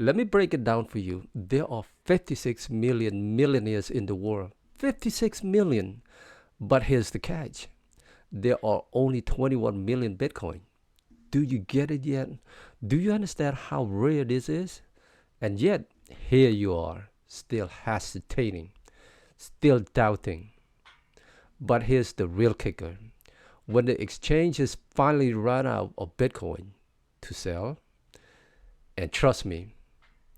Let me break it down for you. There are 56 million millionaires in the world. 56 million. But here's the catch. There are only 21 million Bitcoin. Do you get it yet? Do you understand how rare this is? And yet, here you are, still hesitating, still doubting. But here's the real kicker. When the exchanges finally run out of Bitcoin to sell, and trust me,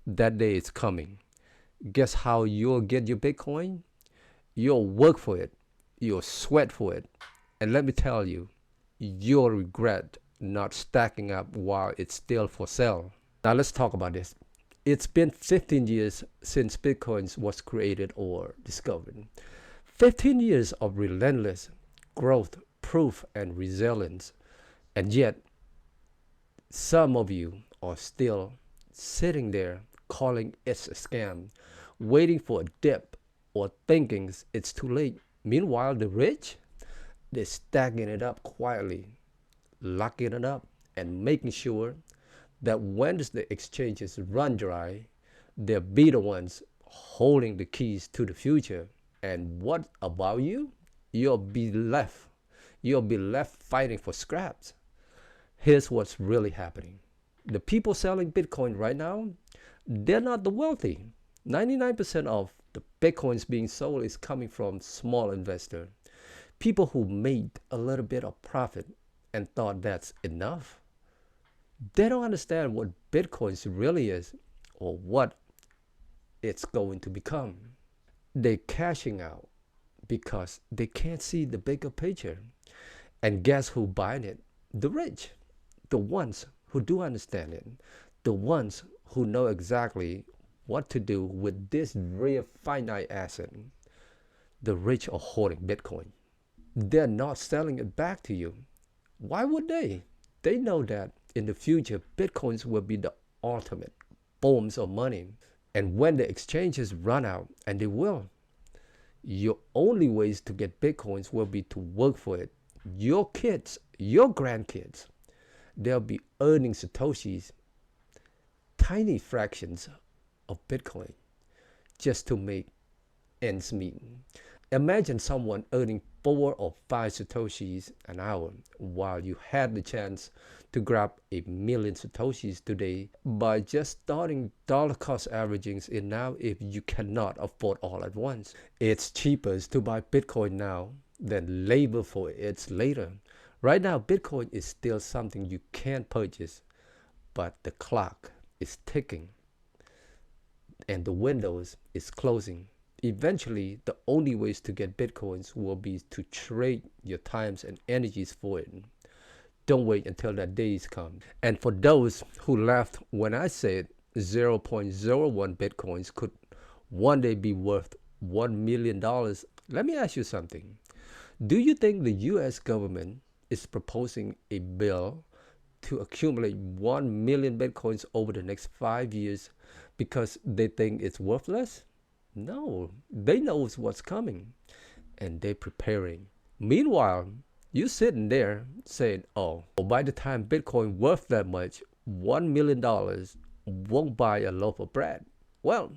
that day is coming. Guess how you'll get your Bitcoin? You'll work for it. You'll sweat for it. And let me tell you, you'll regret not stacking up while it's still for sale. Now let's talk about this. It's been 15 years since Bitcoin was created or discovered. 15 years of relentless growth, proof, and resilience. And yet, some of you are still sitting there calling it a scam, waiting for a dip or thinking it's too late. Meanwhile, the rich, they're stacking it up quietly, locking it up, and making sure that when the exchanges run dry, they'll be the ones holding the keys to the future. And what about you? You'll be left. You'll be left fighting for scraps. Here's what's really happening. The people selling Bitcoin right now, they're not the wealthy. 99% of the Bitcoins being sold is coming from small investors. People who made a little bit of profit and thought that's enough. They don't understand what Bitcoin really is or what it's going to become. They're cashing out because they can't see the bigger picture. And guess who buying it? The rich, the ones who do understand it, the ones who know exactly what to do with this rare finite asset. The rich are hoarding Bitcoin. They're not selling it back to you. Why would they? They know that in the future, Bitcoins will be the ultimate forms of money. And when the exchanges run out, and they will, your only ways to get Bitcoins will be to work for it. Your kids, your grandkids, they'll be earning satoshis, tiny fractions of Bitcoin, just to make ends meet. Imagine someone earning 4 or 5 satoshis an hour while you had the chance to grab 1,000,000 satoshis today by just starting dollar cost averagings in now if you cannot afford all at once. It's cheaper to buy Bitcoin now than labor for it later. Right now, Bitcoin is still something you can't purchase, but the clock is ticking and the windows is closing. Eventually, the only ways to get Bitcoins will be to trade your times and energies for it. Don't wait until that day comes. And for those who laughed when I said 0.01 Bitcoins could one day be worth $1 million, let me ask you something. Do you think the US government is proposing a bill to accumulate 1 million Bitcoins over the next 5 years because they think it's worthless? No, they know what's coming and they're preparing. Meanwhile, you sitting there saying, oh, by the time Bitcoin worth that much, $1 million won't buy a loaf of bread. Well,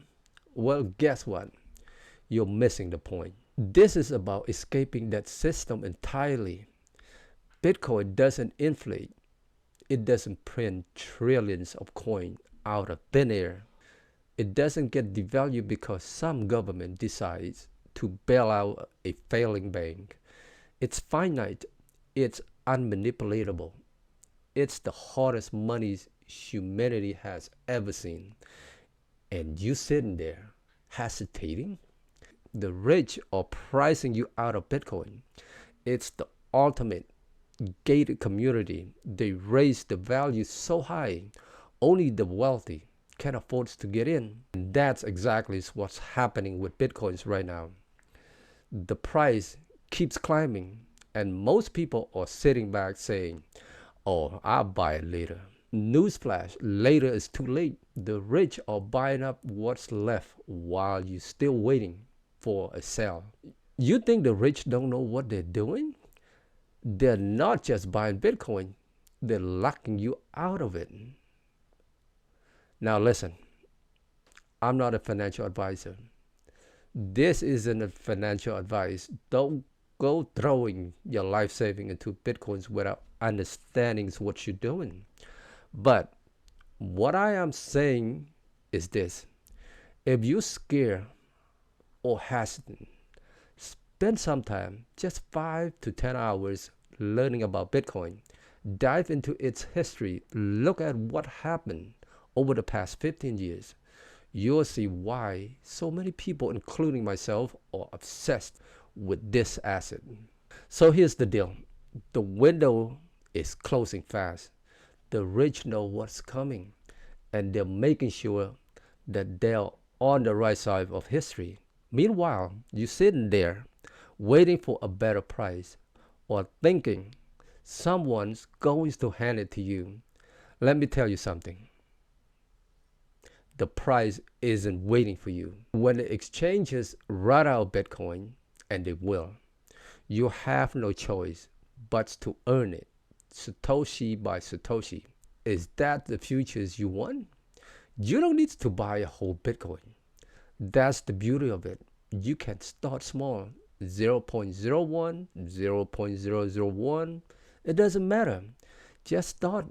guess what? You're missing the point. This is about escaping that system entirely. Bitcoin doesn't inflate. It doesn't print trillions of coin out of thin air. It doesn't get devalued because some government decides to bail out a failing bank. It's finite. It's unmanipulatable. It's the hardest money humanity has ever seen. And you sitting there hesitating? The rich are pricing you out of Bitcoin. It's the ultimate gated community. They raise the value so high, only the wealthy can afford to get in. And that's exactly what's happening with Bitcoins right now. The price keeps climbing and most people are sitting back saying, oh, I'll buy it later. Newsflash, later is too late. The rich are buying up what's left while you're still waiting for a sale. You think the rich don't know what they're doing? They're not just buying Bitcoin, they're locking you out of it. Now listen, I'm not a financial advisor. This isn't a financial advice. Don't go throwing your life saving into Bitcoins without understanding what you're doing. But what I am saying is this: if you're scared or hesitant, spend some time, just 5 to 10 hours, learning about Bitcoin. Dive into its history. Look at what happened over the past 15 years. You'll see why so many people, including myself, are obsessed with this asset. So here's the deal: the window is closing fast. The rich know what's coming, and they're making sure that they're on the right side of history. Meanwhile, you're sitting there waiting for a better price or thinking someone's going to hand it to you. Let me tell you something: the price isn't waiting for you. When the exchanges run out Bitcoin, and they will, you have no choice but to earn it, Satoshi by Satoshi. Is that the futures you want? You don't need to buy a whole Bitcoin. That's the beauty of it. You can start small, 0.01, 0.001. It doesn't matter. Just start.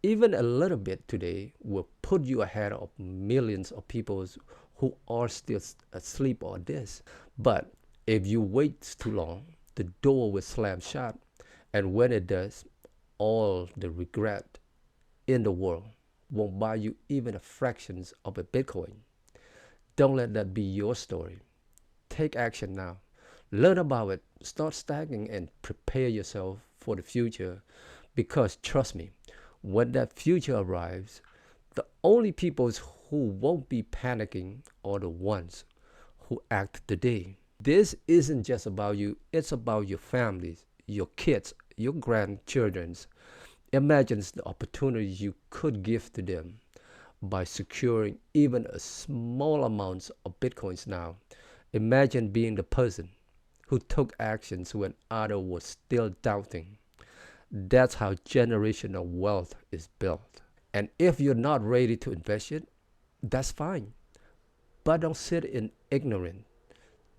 Even a little bit today will put you ahead of millions of people who are still asleep on this. But if you wait too long, the door will slam shut. And when it does, all the regret in the world won't buy you even a fraction of a Bitcoin. Don't let that be your story. Take action now. Learn about it. Start staggering and prepare yourself for the future. Because trust me, when that future arrives, the only people who won't be panicking are the ones who act today. This isn't just about you, it's about your families, your kids, your grandchildren's. Imagine the opportunities you could give to them by securing even a small amount of Bitcoins now. Imagine being the person who took actions when others were still doubting. That's how generational wealth is built. And if you're not ready to invest it, that's fine. But don't sit in ignorance.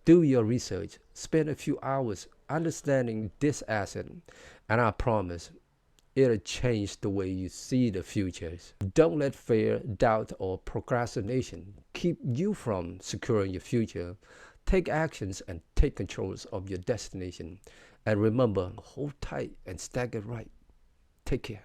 Do your research. Spend a few hours understanding this asset, and I promise it'll change the way you see the futures. Don't let fear, doubt, or procrastination keep you from securing your future. Take actions and take control of your destination. And remember, hold tight and stagger right. Take care.